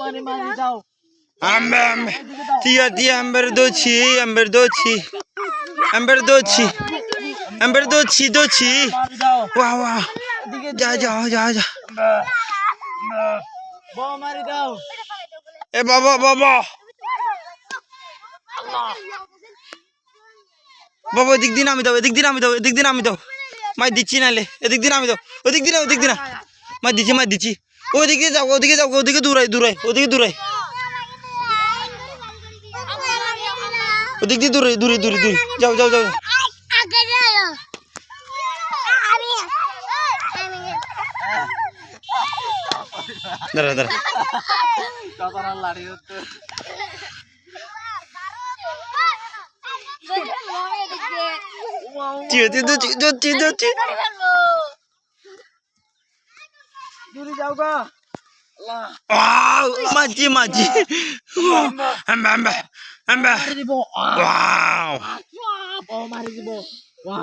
মারি মারি দাও ambe ambe tia tia amber doci মারি দাও wah wah ja ja ja ja বউ মারি দাও eh baba baba baba এদিক দিন আমি দাও মাই দিচ্ছি নালে এদিক দিন আমি দাও ওদিক দিন মাই দিচ্ছি ওদিকে যাও ওদিকে দূরাই ওদিকে দূরাই ওদিক দিয়ে দূরে যাও দাঁড়া চাচারা লাড়ি হচ্ছে যাচ্ছি দূরে যাও গা মাঝি ambe মারি দিব wow বউ মারি দিব বাবা